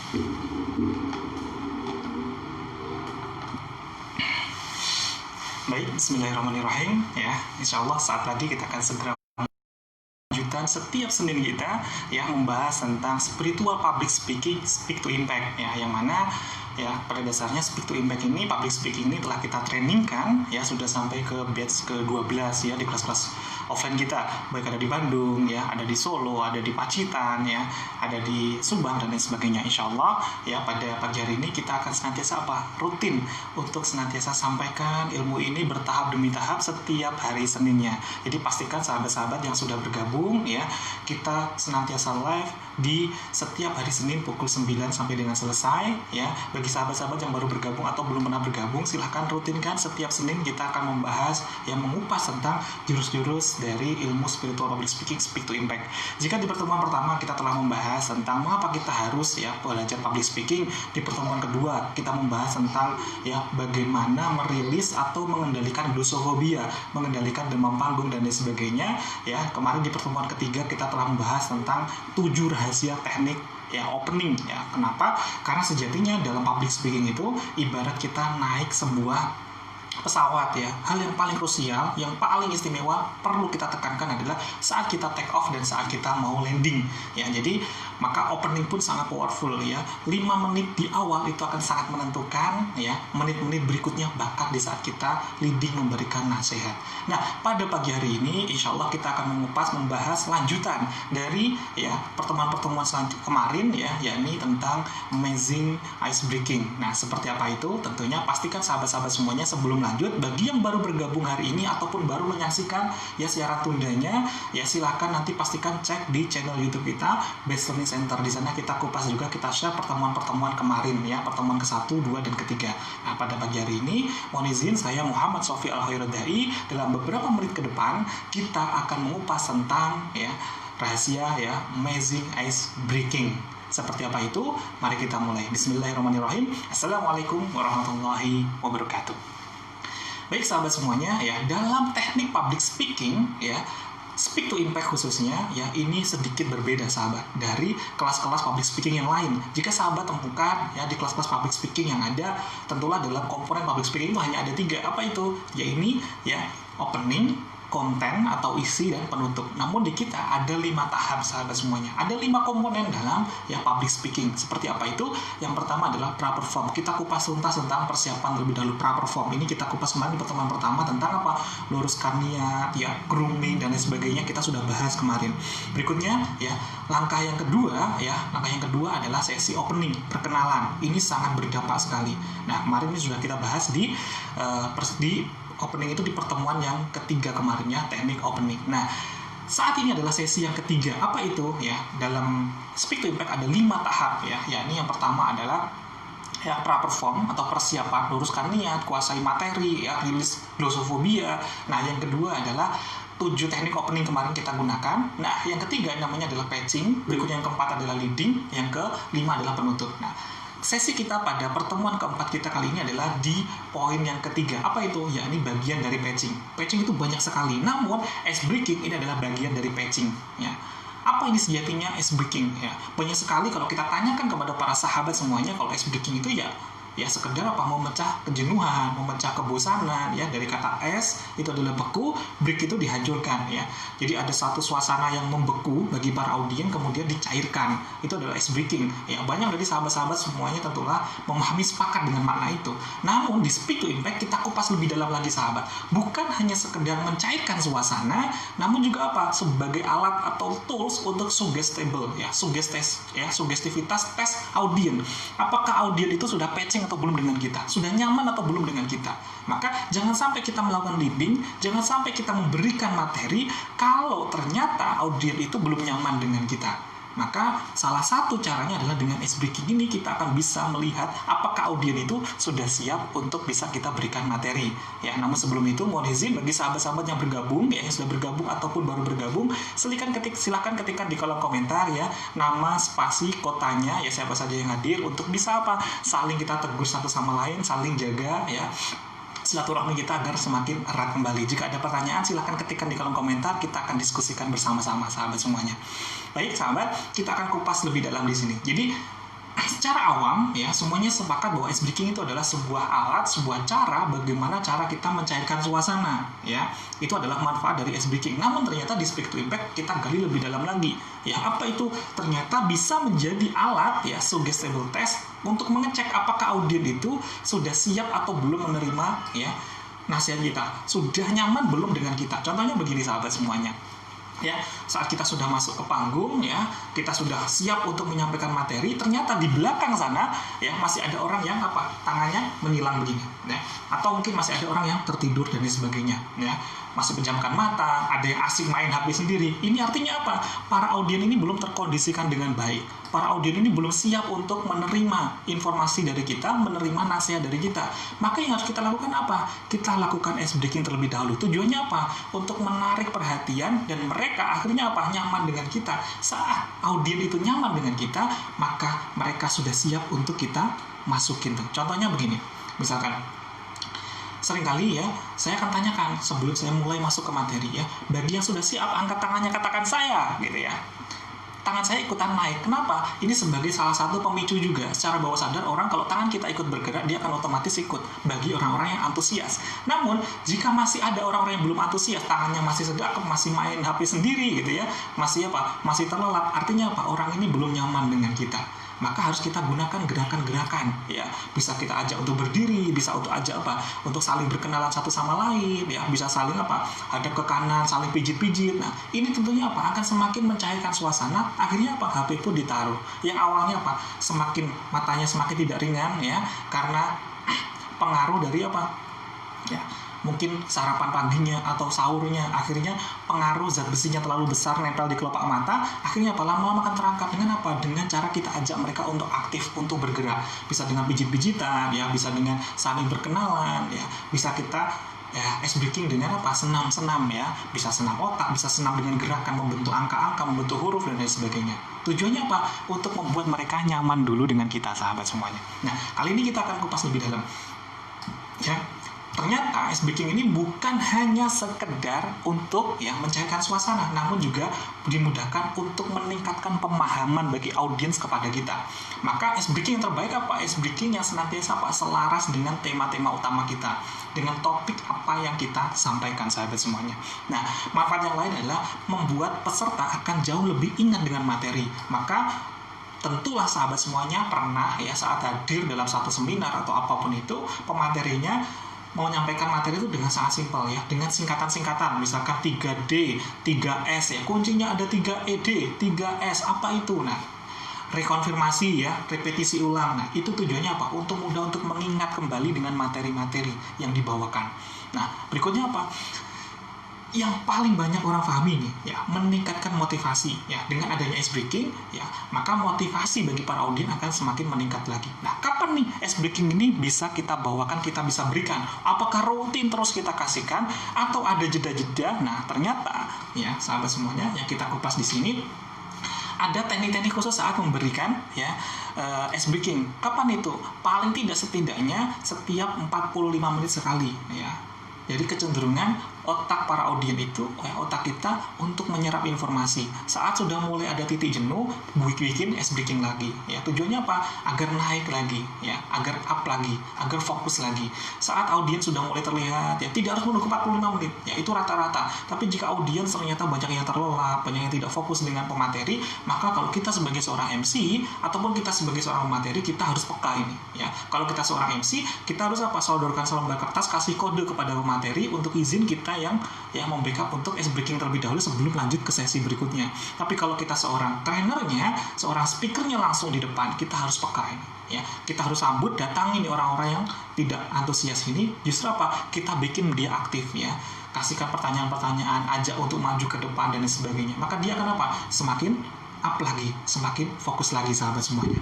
Baik, bismillahirrahmanirrahim ya. Insyaallah saat tadi kita akan segera lanjutan setiap Senin kita ya membahas tentang spiritual public speaking, speak to impact ya, yang mana ya pada dasarnya speak to impact ini, public speaking ini telah kita trainingkan ya, sudah sampai ke batch ke-12 ya di kelas-kelas offline kita, baik ada di Bandung ya, ada di Solo, ada di Pacitan ya, ada di Subang dan lain sebagainya. Insyaallah ya pada pagi hari ini kita akan senantiasa rutin untuk senantiasa sampaikan ilmu ini bertahap demi tahap setiap hari Seninnya. Jadi pastikan sahabat-sahabat yang sudah bergabung ya, kita senantiasa live di setiap hari Senin pukul 9 sampai dengan selesai ya. Bagi sahabat-sahabat yang baru bergabung atau belum pernah bergabung, silahkan rutinkan setiap Senin kita akan membahas yang mengupas tentang jurus-jurus dari ilmu spiritual public speaking, speak to impact. Jika di pertemuan pertama kita telah membahas tentang mengapa kita harus ya belajar public speaking, di pertemuan kedua kita membahas tentang ya bagaimana merilis atau mengendalikan glosofobia, mengendalikan demam panggung dan lain sebagainya ya. Kemarin di pertemuan ketiga kita telah membahas tentang 7 rahasia teknik ya opening ya. Kenapa? Karena sejatinya dalam public speaking itu ibarat kita naik sebuah pesawat ya. Hal yang paling krusial, yang paling istimewa perlu kita tekankan adalah saat kita take off dan saat kita mau landing ya. Jadi maka opening pun sangat powerful ya. 5 menit di awal itu akan sangat menentukan ya, menit-menit berikutnya bahkan di saat kita leading memberikan nasihat. Nah, pada pagi hari ini insya Allah kita akan membahas lanjutan dari ya pertemuan-pertemuan kemarin ya, yakni tentang amazing ice breaking. Nah, seperti apa itu? Tentunya pastikan sahabat-sahabat semuanya sebelum lanjut, bagi yang baru bergabung hari ini ataupun baru menyaksikan ya siaran tundanya ya, silahkan nanti pastikan cek di channel YouTube kita Best Learning Center. Di sana kita kupas juga, kita share pertemuan-pertemuan kemarin ya, pertemuan ke-1, 2 dan ketiga. Nah, pada pagi hari ini mohon izin saya Muhammad Sofi Al-Khairuddai, dalam beberapa menit ke depan kita akan mengupas tentang ya rahasia ya amazing ice breaking. Seperti apa itu? Mari kita mulai. Bismillahirrahmanirrahim. Assalamualaikum warahmatullahi wabarakatuh. Baik sahabat semuanya ya, dalam teknik public speaking ya, speak to impact khususnya ya, ini sedikit berbeda sahabat dari kelas-kelas public speaking yang lain. Jika sahabat temukan ya di kelas-kelas public speaking yang ada, tentulah dalam komponen public speaking itu hanya ada 3. Apa itu? Ya ini ya opening, konten atau isi dan penutup. Namun di kita ada 5 tahap sahabat semuanya. Ada 5 komponen dalam ya public speaking. Seperti apa itu? Yang pertama adalah pra-perform. Kita kupas tuntas tentang persiapan terlebih dahulu. Pra-perform ini kita kupas kemarin di pertemuan pertama tentang apa? Luruskan niat, ya, grooming dan lain sebagainya kita sudah bahas kemarin. Berikutnya ya, langkah yang kedua adalah sesi opening, perkenalan. Ini sangat berdampak sekali. Nah, kemarin ini sudah kita bahas di opening itu di pertemuan yang ketiga kemarinnya, teknik opening. Nah, saat ini adalah sesi yang ketiga. Apa itu ya? Dalam speak to impact ada 5 tahap ya. Yakni yang pertama adalah ya pra-perform atau persiapan, luruskan niat, kuasai materi, ya, rilis glosofobia. Nah, yang kedua adalah 7 teknik opening kemarin kita gunakan. Nah, yang ketiga namanya adalah patching. Berikutnya yang keempat adalah leading. Yang kelima adalah penutup. Nah, sesi kita pada pertemuan keempat kita kali ini adalah di poin yang ketiga. Apa itu? Ya, ini bagian dari patching. Patching itu banyak sekali. Namun, ice breaking ini adalah bagian dari patching. Ya. Apa ini sejatinya ice breaking? Ya, banyak sekali kalau kita tanyakan kepada para sahabat semuanya, kalau ice breaking itu ya sekedar apa, memecah kejenuhan, memecah kebosanan ya. Dari kata es itu adalah beku, break itu dihancurkan ya. Jadi ada satu suasana yang membeku bagi para audien kemudian dicairkan. Itu adalah ice breaking. Ya, banyak dari sahabat-sahabat semuanya tentulah memahami, sepakat dengan makna itu. Namun di speak to impact kita kupas lebih dalam lagi sahabat. Bukan hanya sekedar mencairkan suasana, namun juga apa? Sebagai alat atau tools untuk suggestible ya, sugestivitas tes audien. Apakah audien itu sudah patching atau belum dengan kita, sudah nyaman atau belum dengan kita. Maka jangan sampai kita melakukan leading, jangan sampai kita memberikan materi kalau ternyata audien itu belum nyaman dengan kita. Maka salah satu caranya adalah dengan ice breaking ini kita akan bisa melihat apakah audien itu sudah siap untuk bisa kita berikan materi. Ya, namun sebelum itu mohon izin bagi sahabat-sahabat yang bergabung, ya, yang sudah bergabung ataupun baru bergabung, silakan ketikkan di kolom komentar ya nama, spasi, kotanya ya, siapa saja yang hadir, untuk bisa apa? Saling kita tegur satu sama lain, saling jaga ya silaturahmi kita agar semakin erat kembali. Jika ada pertanyaan silahkan ketikkan di kolom komentar, kita akan diskusikan bersama-sama sahabat semuanya. Baik sahabat, kita akan kupas lebih dalam di sini. Jadi secara awam ya semuanya sepakat bahwa ice breaking itu adalah sebuah alat, sebuah cara bagaimana cara kita mencairkan suasana ya. Itu adalah manfaat dari ice breaking. Namun ternyata di Speak to Impact kita gali lebih dalam lagi. Ya, apa itu? Ternyata bisa menjadi alat ya suggestible test untuk mengecek apakah audien itu sudah siap atau belum menerima ya nasihat kita. Sudah nyaman belum dengan kita. Contohnya begini sahabat semuanya. Ya, saat kita sudah masuk ke panggung ya, kita sudah siap untuk menyampaikan materi, ternyata di belakang sana ya masih ada orang yang tangannya menilang begini ya, atau mungkin masih ada orang yang tertidur dan sebagainya ya, masih pejamkan mata, ada yang asik main HP sendiri. Ini artinya apa? Para audien ini belum terkondisikan dengan baik. Para audien ini belum siap untuk menerima informasi dari kita, menerima nasihat dari kita. Maka yang harus kita lakukan apa? Kita lakukan ice breaking terlebih dahulu. Tujuannya apa? Untuk menarik perhatian dan mereka akhirnya nyaman dengan kita. Saat audien itu nyaman dengan kita, maka mereka sudah siap untuk kita masukin tuh. Contohnya begini, misalkan seringkali ya saya akan tanyakan sebelum saya mulai masuk ke materi ya, bagi yang sudah siap angkat tangannya, katakan saya gitu ya. Tangan saya ikutan naik. Kenapa? Ini sebagai salah satu pemicu juga. Secara bawah sadar orang kalau tangan kita ikut bergerak, dia akan otomatis ikut. Bagi orang-orang yang antusias. Namun, jika masih ada orang-orang yang belum antusias, tangannya masih sedang, masih main HP sendiri gitu ya, masih masih terlelap. Artinya apa? Orang ini belum nyaman dengan kita. Maka harus kita gunakan gerakan-gerakan ya. Bisa kita ajak untuk berdiri, bisa untuk ajak untuk saling berkenalan satu sama lain ya, bisa saling hadap ke kanan, saling pijit-pijit. Nah, ini tentunya akan semakin mencairkan suasana. Akhirnya HP pun ditaruh. Yang awalnya semakin matanya semakin tidak ringan ya, karena pengaruh dari ya, mungkin sarapan paginya atau sahurnya, akhirnya pengaruh zat besinya terlalu besar nempel di kelopak mata, akhirnya lama-lama akan terangkat dengan dengan cara kita ajak mereka untuk aktif, untuk bergerak, bisa dengan pijit-pijitan ya, bisa dengan saling berkenalan ya, bisa kita ya ice breaking dengan senam-senam ya, bisa senam otak, bisa senam dengan gerakan membentuk angka-angka, membentuk huruf dan lain sebagainya. Tujuannya untuk membuat mereka nyaman dulu dengan kita sahabat semuanya. Nah, kali ini kita akan kupas lebih dalam ya. Ternyata ice breaking ini bukan hanya sekedar untuk ya mencairkan suasana, namun juga dimudahkan untuk meningkatkan pemahaman bagi audiens kepada kita. Maka ice breaking yang terbaik ice breaking yang senantiasa selaras dengan tema-tema utama kita, dengan topik apa yang kita sampaikan sahabat semuanya. Nah, manfaat yang lain adalah membuat peserta akan jauh lebih ingat dengan materi. Maka tentulah sahabat semuanya pernah ya saat hadir dalam satu seminar atau apapun itu, pematerinya mau menyampaikan materi itu dengan sangat simpel ya, dengan singkatan-singkatan, misalkan 3D, 3S ya, kuncinya ada 3ED, 3S, apa itu? Nah, rekonfirmasi ya, repetisi ulang. Nah, itu tujuannya untuk mudah untuk mengingat kembali dengan materi-materi yang dibawakan. Nah, berikutnya yang paling banyak orang pahami nih ya, meningkatkan motivasi ya, dengan adanya ice breaking ya, maka motivasi bagi para audien akan semakin meningkat lagi. Nah, kapan nih ice breaking ini bisa kita bawakan, kita bisa berikan? Apakah rutin terus kita kasihkan atau ada jeda-jeda? Nah, ternyata ya sahabat semuanya yang kita kupas di sini ada teknik-teknik khusus saat memberikan ya ice breaking. Kapan itu? Paling tidak setidaknya setiap 45 menit sekali ya. Jadi kecenderungan otak para audien itu, otak kita untuk menyerap informasi. Saat sudah mulai ada titik jenuh, bikin ice breaking lagi. Ya, tujuannya agar naik lagi, ya, agar up lagi, agar fokus lagi. Saat audien sudah mulai terlihat, ya, tidak harus menunggu 45 menit. Ya, itu rata-rata. Tapi jika audien ternyata banyak yang terlelap, banyak yang tidak fokus dengan pemateri, maka kalau kita sebagai seorang MC ataupun kita sebagai seorang pemateri, kita harus peka ini. Ya, kalau kita seorang MC, kita harus sodorkan selembar kertas, kasih kode kepada pemateri untuk izin kita yang membackup untuk ice breaking terlebih dahulu sebelum lanjut ke sesi berikutnya. Tapi kalau kita seorang trainernya, seorang speakernya langsung di depan, kita harus peka ini. Ya, kita harus sambut, datangi nih orang-orang yang tidak antusias ini. Justru kita bikin dia aktif ya. Kasihkan pertanyaan-pertanyaan, ajak untuk maju ke depan dan sebagainya. Maka dia akan semakin up lagi, semakin fokus lagi sahabat semuanya.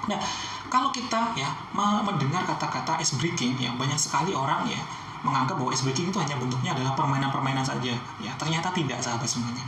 Nah, kalau kita ya mendengar kata-kata ice breaking, ya banyak sekali orang ya menganggap bahwa ice breaking itu hanya bentuknya adalah permainan-permainan saja. Ya, ternyata tidak sahabat semuanya.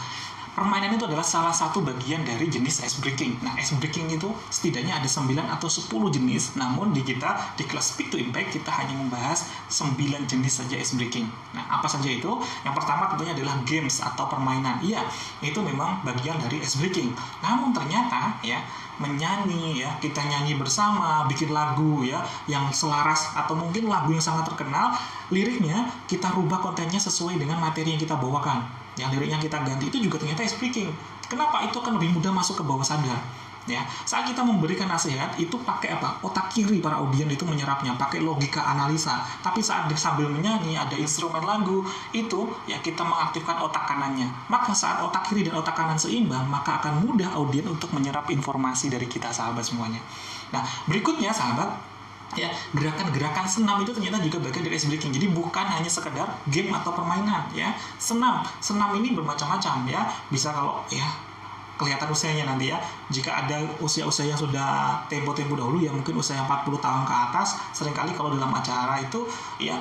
permainan itu adalah salah satu bagian dari jenis ice breaking. Nah, ice breaking itu setidaknya ada 9 atau 10 jenis, namun di kelas Speak to Impact kita hanya membahas 9 jenis saja ice breaking. Nah, apa saja itu? Yang pertama tentunya adalah games atau permainan. Iya, itu memang bagian dari ice breaking. Namun ternyata ya, menyanyi ya, kita nyanyi bersama, bikin lagu ya yang selaras atau mungkin lagu yang sangat terkenal, liriknya kita rubah kontennya sesuai dengan materi yang kita bawakan. Yang liriknya kita ganti itu juga ternyata ice breaking. Kenapa? Itu akan lebih mudah masuk ke bawah sadar. Ya, saat kita memberikan nasihat itu pakai apa? Otak kiri para audien itu menyerapnya, pakai logika analisa. Tapi saat sambil menyanyi ada instrumen lagu, itu ya kita mengaktifkan otak kanannya. Maka saat otak kiri dan otak kanan seimbang, maka akan mudah audien untuk menyerap informasi dari kita sahabat semuanya. Nah, berikutnya sahabat, ya, gerakan-gerakan senam itu ternyata juga bagian dari ice breaking. Jadi bukan hanya sekedar game atau permainan ya. Senam ini bermacam-macam ya. Bisa kalau ya kelihatan usianya nanti ya. Jika ada usia-usia yang sudah tempo-tempo dahulu ya, mungkin usia 40 tahun ke atas, seringkali kalau dalam acara itu ya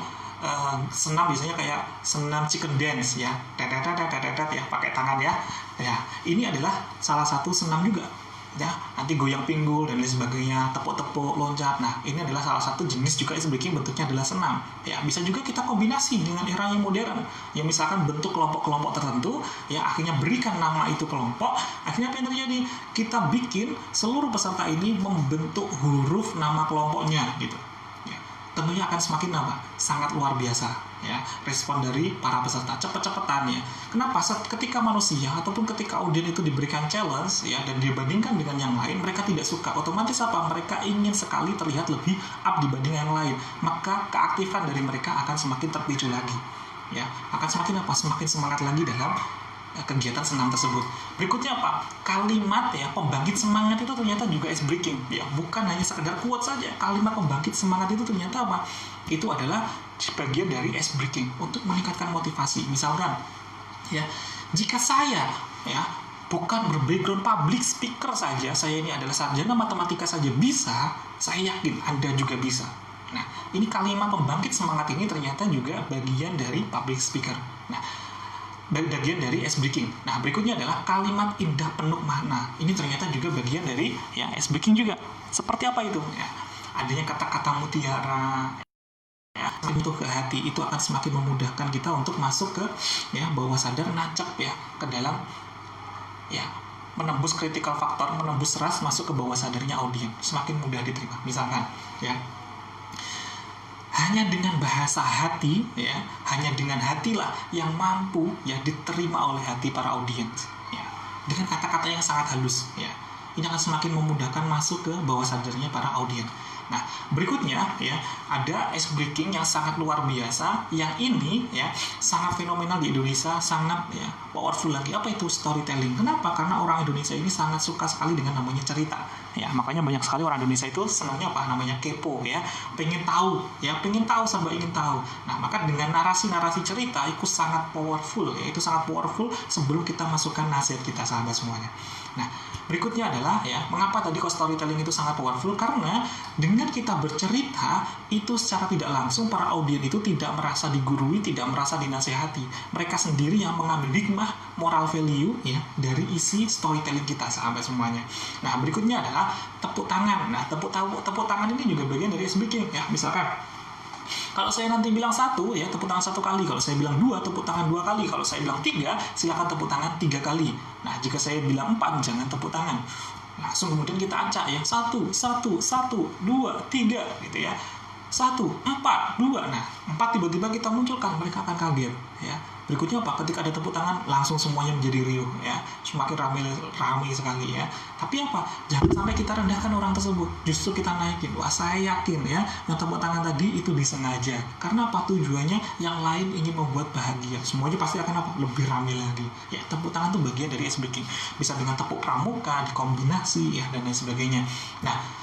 senam biasanya kayak senam chicken dance ya. Tetetet ya, pakai tangan ya. Ya, ini adalah salah satu senam juga. Ya, nanti goyang pinggul dan lain sebagainya, tepuk-tepuk, loncat. Nah, ini adalah salah satu jenis juga ice breaking, bentuknya adalah senam. Ya, bisa juga kita kombinasi dengan era yang modern. Ya, misalkan bentuk kelompok-kelompok tertentu, ya akhirnya berikan nama itu kelompok. Akhirnya apa yang terjadi? Kita bikin seluruh peserta ini membentuk huruf nama kelompoknya gitu. Ya, tentunya akan semakin sangat luar biasa. Ya, respon dari para peserta cepet-cepetan ya. Kenapa? Ketika manusia ataupun ketika audien itu diberikan challenge ya dan dibandingkan dengan yang lain, mereka tidak suka. Otomatis apa? Mereka ingin sekali terlihat lebih up dibanding yang lain. Maka keaktifan dari mereka akan semakin terpicu lagi. Ya, akan semakin semakin semangat lagi dalam kegiatan senam tersebut. Berikutnya apa? Kalimat ya pembangkit semangat itu ternyata juga ice breaking. Ya, bukan hanya sekedar quote saja. Kalimat pembangkit semangat itu ternyata apa? Itu adalah bagian dari ice breaking untuk meningkatkan motivasi. Misalkan ya, jika saya ya bukan berbackground public speaker saja, saya ini adalah sarjana matematika saja bisa, saya yakin Anda juga bisa. Nah, ini kalimat pembangkit semangat ini ternyata juga bagian dari public speaker. Nah, bagian dari ice breaking. Nah, berikutnya adalah kalimat indah penuh makna. Ini ternyata juga bagian dari ya ice breaking juga. Seperti apa itu? Ya, adanya kata-kata mutiara ya, sentuh ke hati, itu akan semakin memudahkan kita untuk masuk ke ya bawah sadar, nancep ya ke dalam ya menembus critical factor, menembus ras masuk ke bawah sadarnya audien. Semakin mudah diterima. Misalkan ya, hanya dengan bahasa hati ya, hanya dengan hatilah yang mampu ya diterima oleh hati para audiens ya, dengan kata-kata yang sangat halus ya. Ini akan semakin memudahkan masuk ke bawah sadarnya para audiens. Nah, berikutnya ya, ada ice breaking yang sangat luar biasa, yang ini ya sangat fenomenal di Indonesia, sangat ya powerful lagi. Apa itu? Storytelling. Kenapa? Karena orang Indonesia ini sangat suka sekali dengan namanya cerita. Ya, makanya banyak sekali orang Indonesia itu senangnya apa? Namanya kepo ya, pengen tahu sampai ingin tahu. Nah, maka dengan narasi-narasi cerita itu sangat powerful ya, itu sangat powerful sebelum kita masukkan nasihat kita sahabat semuanya. Nah, berikutnya adalah ya, mengapa tadi kok storytelling itu sangat powerful? Karena dengan kita bercerita itu secara tidak langsung para audien itu tidak merasa digurui, tidak merasa dinasehati. Mereka sendiri yang mengambil hikmah, moral value ya dari isi storytelling kita sahabat semuanya. Nah, berikutnya adalah tepuk tangan. Nah, tepuk tangan ini juga bagian dari ice breaking ya. Misalkan kalau saya nanti bilang 1 ya, tepuk tangan 1 kali. Kalau saya bilang 2, tepuk tangan 2 kali. Kalau saya bilang 3, silakan tepuk tangan 3 kali. Nah, jika saya bilang 4, jangan tepuk tangan. Langsung kemudian kita acak ya, 1, 2, 3 gitu ya. 1, 4, 2. Nah, 4 tiba-tiba kita munculkan, mereka akan kaget ya. Berikutnya apa? Ketika ada tepuk tangan, langsung semuanya menjadi riuh ya. Semakin ramai sekali ya. Tapi apa? Jangan sampai kita rendahkan orang tersebut. Justru kita naikin. Wah, saya yakin ya, yang tepuk tangan tadi itu disengaja. Karena apa? Tujuannya yang lain ingin membuat bahagia. Semuanya pasti akan apa? Lebih ramai lagi. Ya, tepuk tangan itu bagian dari ice breaking. Bisa dengan tepuk pramuka, dikombinasi ya dan lain sebagainya. Nah,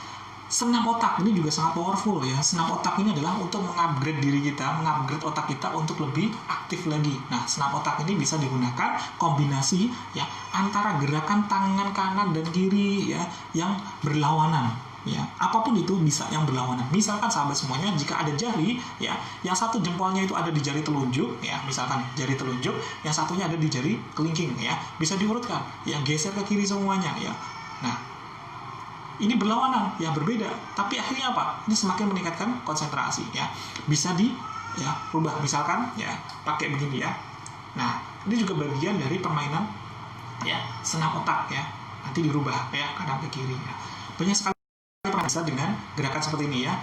senam otak ini juga sangat powerful ya. Senam otak ini adalah untuk mengupgrade diri kita, mengupgrade otak kita untuk lebih aktif lagi. Nah, senam otak ini bisa digunakan kombinasi ya antara gerakan tangan kanan dan kiri ya yang berlawanan ya apapun itu bisa yang berlawanan. Misalkan sahabat semuanya, jika ada jari ya yang satu jempolnya itu ada di jari telunjuk ya, misalkan jari telunjuk, yang satunya ada di jari kelingking ya, bisa diurutkan ya, geser ke kiri semuanya ya. Nah, ini berlawanan ya, berbeda, tapi akhirnya apa, ini semakin meningkatkan konsentrasi ya. Bisa di ya rubah, misalkan ya pakai begini ya. Nah, ini juga bagian dari permainan ya senam otak ya, nanti dirubah ya kanan ke kiri ya. Banyak sekali bisa dengan gerakan seperti ini ya,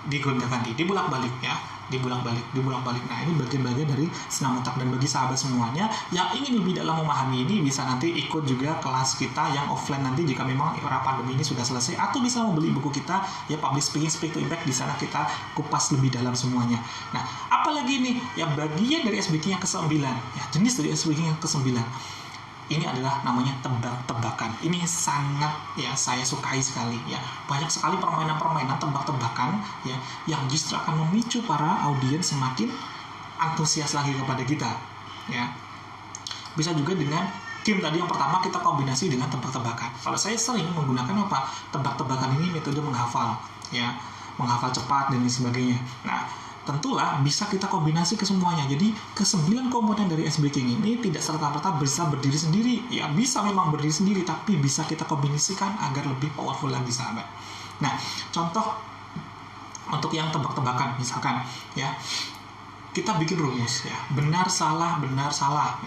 digonta-ganti, dibolak-balik ya, dibolak-balik. Nah, ini bagian-bagian dari senam otak. Dan bagi sahabat semuanya yang ingin lebih dalam memahami ini, bisa nanti ikut juga kelas kita yang offline nanti jika memang era pandemi ini sudah selesai, atau bisa membeli buku kita ya, Public Speaking Speak to Impact. Di sana kita kupas lebih dalam semuanya. Nah, apalagi nih ya, bagian dari SBK yang ke-9 ya, jenis dari SBK yang ke-9 ini adalah namanya tebak-tebakan. Ini sangat ya saya sukai sekali ya. Banyak sekali permainan-permainan tebak-tebakan ya yang justru akan memicu para audiens semakin antusias lagi kepada kita ya. Bisa juga dengan game tadi yang pertama, kita kombinasi dengan tebak-tebakan. Kalau saya sering menggunakan apa? Tebak-tebakan ini metode menghafal ya. Menghafal cepat dan lain sebagainya. Nah, tentulah bisa kita kombinasi ke semuanya. Jadi ke-9 komponen dari SBK ini tidak serta-merta bisa berdiri sendiri. Ya bisa memang berdiri sendiri, tapi bisa kita kombinasikan agar lebih powerful lagi sahabat. Nah, contoh untuk yang tebak-tebakan misalkan ya, kita bikin rumus ya, benar salah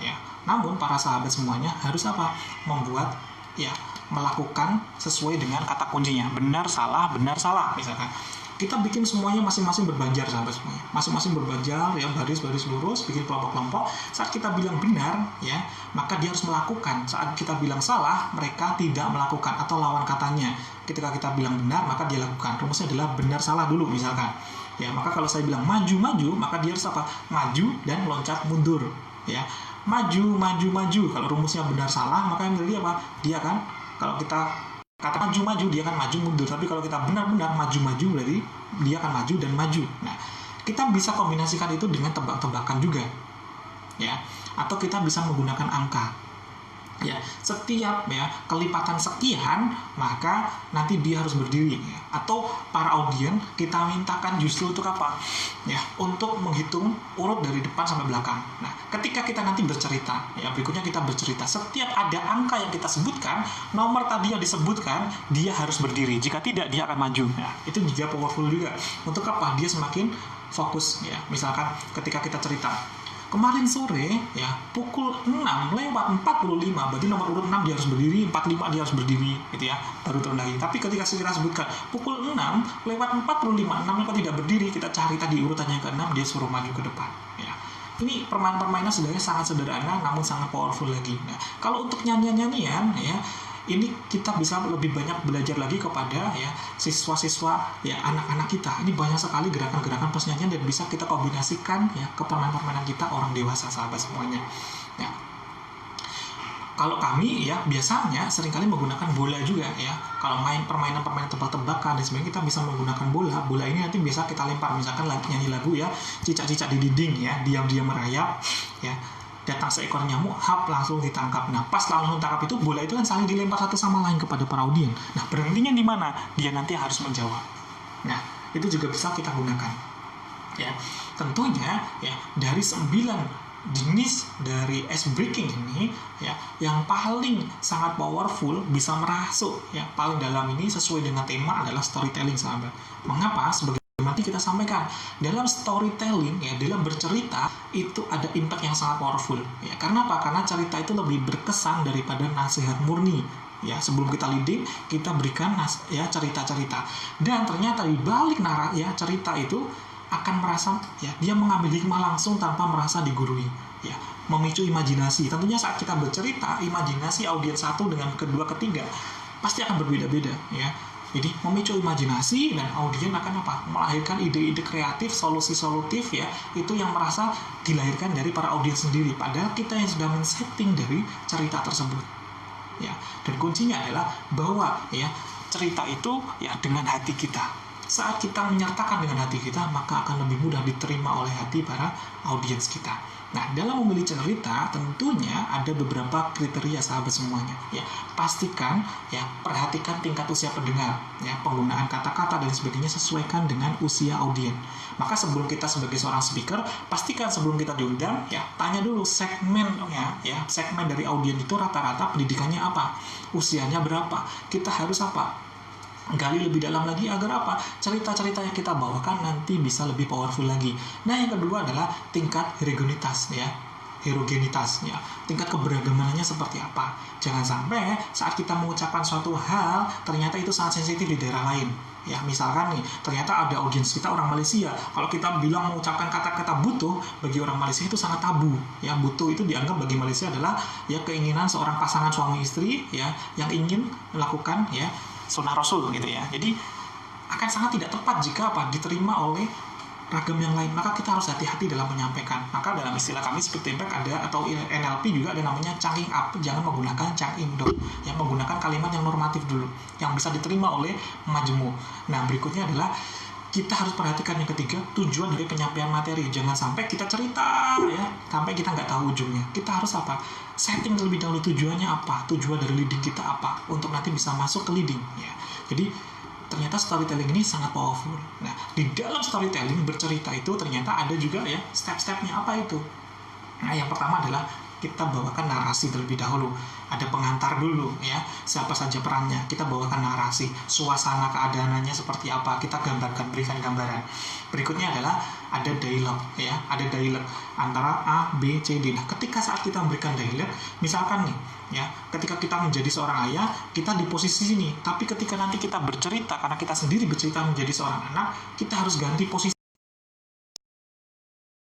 ya. Namun para sahabat semuanya harus apa? Membuat ya, melakukan sesuai dengan kata kuncinya, benar salah misalkan. Kita bikin semuanya masing-masing berbanjar sahabat semuanya, masing-masing berbanjar ya, baris-baris lurus, bikin kelompok-kelompok. Saat kita bilang benar ya, maka dia harus melakukan. Saat kita bilang salah, mereka tidak melakukan atau lawan katanya. Ketika kita bilang benar, maka dia lakukan. Rumusnya adalah benar salah dulu misalkan ya. Maka kalau saya bilang maju, maka dia harus apa? Maju dan loncat mundur ya. Maju. Kalau rumusnya benar salah, maka yang terjadi apa? Dia kan, kalau kita kata maju, dia akan maju mundur. Tapi kalau kita benar-benar maju, berarti dia akan maju dan maju. Nah, kita bisa kombinasikan itu dengan tebak-tebakan juga ya, atau kita bisa menggunakan angka ya. Setiap ya kelipatan sekian, maka nanti dia harus berdiri ya. Atau para audien kita mintakan justru untuk apa ya, untuk menghitung urut dari depan sampai belakang. Nah, ketika kita nanti bercerita ya, berikutnya kita bercerita, setiap ada angka yang kita sebutkan, nomor tadi yang disebutkan, dia harus berdiri. Jika tidak, dia akan maju ya. Itu juga powerful juga. Untuk apa? Dia semakin fokus ya. Misalkan ketika kita cerita, kemarin sore ya pukul 6:45, berarti nomor urut 6 dia harus berdiri, 45 dia harus berdiri gitu ya, baru turun lagi. Tapi ketika kita sebutkan pukul 6:45, 6 kok tidak berdiri, kita cari tadi urutannya ke 6, dia suruh maju ke depan ya. Ini permainan-permainan sebenarnya sangat sederhana namun sangat powerful lagi. Nah, kalau untuk nyanyian-nyanyian ya, ini kita bisa lebih banyak belajar lagi kepada ya siswa-siswa ya, anak-anak kita. Ini banyak sekali gerakan-gerakan persnyanyian dan bisa kita kombinasikan ya ke permainan-permainan kita orang dewasa sahabat semuanya. Ya. Kalau kami ya biasanya seringkali menggunakan bola juga ya. Kalau main permainan-permainan tebak-tebakan dan sebenarnya kita bisa menggunakan bola. Bola ini nanti bisa kita lempar, misalkan nyanyi lagu ya, cicak-cicak di dinding ya, diam-diam merayap ya. Datang seekor nyamuk, hap, langsung ditangkap. Nah, pas langsung tangkap itu, bola itu kan saling dilempar satu sama lain kepada para audien. Nah, berhentinya di mana? Dia nanti harus menjawab. Nah, itu juga bisa kita gunakan. Ya, tentunya ya dari 9 jenis dari ice breaking ini ya, yang paling sangat powerful bisa merasuk ya paling dalam ini sesuai dengan tema adalah storytelling sahabat. Mengapa? Sebagai nanti kita sampaikan dalam storytelling ya, dalam bercerita itu ada impact yang sangat powerful ya. Karena apa? Karena cerita itu lebih berkesan daripada nasihat murni ya. Sebelum kita leading, kita berikan ya cerita-cerita, dan ternyata di balik ya cerita itu akan merasa ya, dia mengambil hikmah langsung tanpa merasa digurui ya, memicu imajinasi. Tentunya saat kita bercerita, imajinasi audiens satu dengan kedua, ketiga pasti akan berbeda-beda ya. Jadi memicu imajinasi dan audien akan apa? Melahirkan ide-ide kreatif, solusi solutif ya, itu yang merasa dilahirkan dari para audiens sendiri. Padahal kita yang sudah men-setting dari cerita tersebut. Ya, dan kuncinya adalah bahwa ya cerita itu ya dengan hati kita. Saat kita menyertakan dengan hati kita, maka akan lebih mudah diterima oleh hati para audiens kita. Nah, dalam memilih cerita tentunya ada beberapa kriteria sahabat semuanya. Ya, pastikan ya perhatikan tingkat usia pendengar, ya penggunaan kata-kata dan sebagainya sesuaikan dengan usia audiens. Maka sebelum kita sebagai seorang speaker, pastikan sebelum kita diundang ya tanya dulu segmennya ya segmen dari audiens itu rata-rata pendidikannya apa, usianya berapa, kita harus apa gali lebih dalam lagi agar apa cerita-cerita yang kita bawakan nanti bisa lebih powerful lagi. Nah, yang kedua adalah tingkat heterogenitas ya, tingkat keberagamannya seperti apa. Jangan sampai saat kita mengucapkan suatu hal ternyata itu sangat sensitif di daerah lain. Ya, misalkan nih, ternyata ada audiens kita orang Malaysia. Kalau kita bilang mengucapkan kata-kata butuh, bagi orang Malaysia itu sangat tabu. Ya, butuh itu dianggap bagi Malaysia adalah ya keinginan seorang pasangan suami istri ya yang ingin melakukan ya sunnah Rasul gitu ya. Jadi akan sangat tidak tepat jika diterima oleh ragam yang lain. Maka kita harus hati-hati dalam menyampaikan. Maka dalam istilah kami Speak to Impact ada, atau NLP juga ada namanya chunking up. Jangan menggunakan chunk in dong. Yang menggunakan kalimat yang normatif dulu, yang bisa diterima oleh majemuk. Nah, berikutnya adalah kita harus perhatikan yang ketiga, tujuan dari penyampaian materi. Jangan sampai kita cerita ya sampai kita nggak tahu ujungnya. Kita harus apa? Setting terlebih dahulu tujuannya apa, tujuan dari leading kita apa, untuk nanti bisa masuk ke leading ya. Jadi ternyata storytelling ini sangat powerful. Nah, di dalam storytelling bercerita itu ternyata ada juga ya step-stepnya. Apa itu? Nah, yang pertama adalah kita bawakan narasi terlebih dahulu. Ada pengantar dulu ya, siapa saja perannya, kita bawakan narasi, suasana keadaannya seperti apa, kita gambarkan, berikan gambaran. Berikutnya adalah ada dialog ya, ada dialog antara A, B, C, D. Nah, ketika saat kita memberikan dialog, misalkan nih ya, ketika kita menjadi seorang ayah, kita di posisi sini, tapi ketika nanti kita bercerita, karena kita sendiri bercerita menjadi seorang anak, kita harus ganti posisi.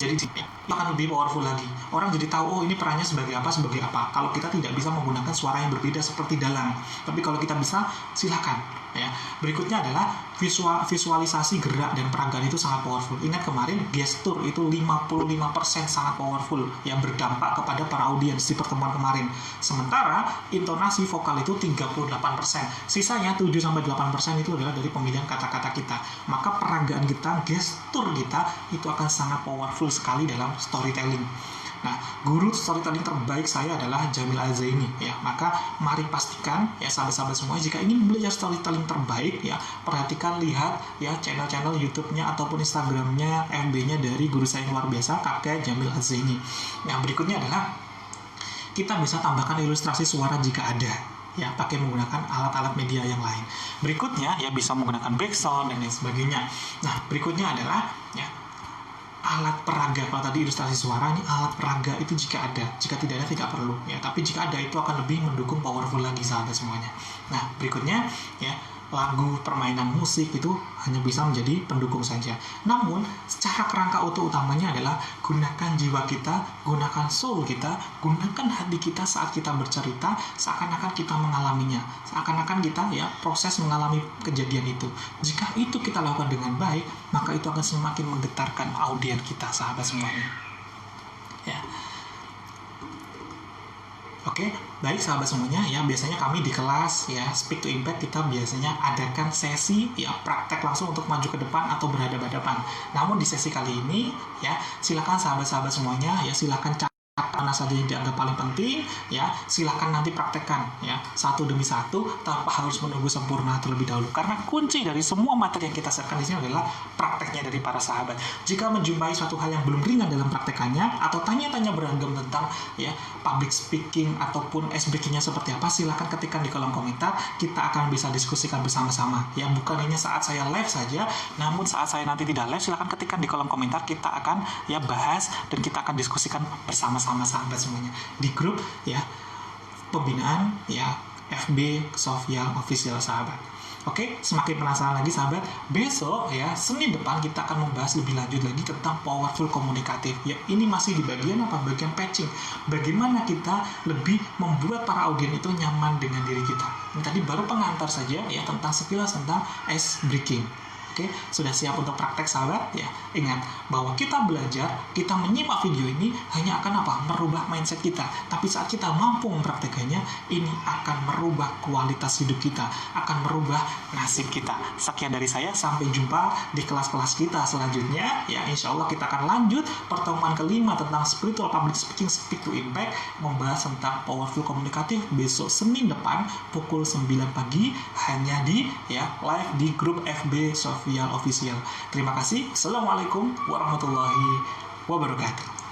Jadi akan lebih powerful lagi. Orang jadi tahu, oh ini perannya sebagai apa. Kalau kita tidak bisa menggunakan suara yang berbeda seperti dalang, tapi kalau kita bisa, silakan. Ya. Berikutnya adalah visualisasi gerak dan peragaan itu sangat powerful. Ingat kemarin gestur itu 55% sangat powerful yang berdampak kepada para audiens di pertemuan kemarin. Sementara intonasi vokal itu 38%. Sisanya 7-8% itu adalah dari pemilihan kata-kata kita. Maka peragaan kita, gestur kita itu akan sangat powerful sekali dalam storytelling. Nah, guru storytelling terbaik saya adalah Jamil Al-Zaini ya. Maka mari pastikan ya sahabat-sahabat semua, jika ingin belajar storytelling terbaik ya, perhatikan, lihat ya channel-channel YouTube-nya ataupun Instagram-nya, FB-nya dari guru saya yang luar biasa, Kakek Jamil Al-Zaini. Nah, berikutnya adalah kita bisa tambahkan ilustrasi suara jika ada ya, pakai menggunakan alat-alat media yang lain. Berikutnya ya bisa menggunakan background dan lain sebagainya. Nah, berikutnya adalah ya alat peraga. Kalau tadi ilustrasi suara, ini alat peraga itu jika ada. Jika tidak ada, tidak perlu ya. Tapi jika ada, itu akan lebih mendukung powerful lagi sahabat semuanya. Nah, berikutnya ya, lagu, permainan musik itu hanya bisa menjadi pendukung saja. Namun, secara kerangka utamanya adalah gunakan jiwa kita, gunakan soul kita, gunakan hati kita saat kita bercerita, seakan-akan kita mengalaminya, seakan-akan kita ya proses mengalami kejadian itu. Jika itu kita lakukan dengan baik, maka itu akan semakin menggetarkan audiens kita, sahabat semuanya. Ya. Oke, baik sahabat semuanya ya, biasanya kami di kelas ya Speak to Impact kita biasanya adakan sesi ya praktek langsung untuk maju ke depan atau berhadapan-hadapan. Namun di sesi kali ini ya, silakan sahabat-sahabat semuanya ya, silakan mana saja yang dianggap paling penting ya, silakan nanti praktekkan ya satu demi satu tanpa harus menunggu sempurna terlebih dahulu, karena kunci dari semua materi yang kita siapkan di sini adalah prakteknya dari para sahabat. Jika menjumpai suatu hal yang belum ringan dalam praktekannya atau tanya-tanya beragam tentang ya public speaking ataupun ice breaking-nya seperti apa, silakan ketikkan di kolom komentar, kita akan bisa diskusikan bersama-sama ya, bukan hanya saat saya live saja, namun saat saya nanti tidak live, silakan ketikkan di kolom komentar, kita akan ya bahas dan kita akan diskusikan bersama-sama sahabat semuanya di grup ya pembinaan ya FB Sofyan Official sahabat. Oke, semakin penasaran lagi sahabat, besok ya Senin depan kita akan membahas lebih lanjut lagi tentang powerful komunikatif ya. Ini masih di bagian apa? Bagian patching. Bagaimana kita lebih membuat para audiens itu nyaman dengan diri kita. Ini tadi baru pengantar saja ya tentang sekilas tentang ice breaking. Oke, sudah siap untuk praktek sahabat? Ya, ingat bahwa kita belajar, kita menyimak video ini hanya akan apa? Merubah mindset kita. Tapi saat kita mampu mempraktekannya, ini akan merubah kualitas hidup kita, akan merubah nasib kita. Sekian dari saya, sampai jumpa di kelas-kelas kita selanjutnya. Ya, insya Allah kita akan lanjut pertemuan kelima tentang spiritual public speaking, speak to impact, membahas tentang powerful komunikatif besok Senin depan pukul 9 pagi hanya di live di grup FB Sofyan Official. Terima kasih. Assalamualaikum warahmatullahi wabarakatuh.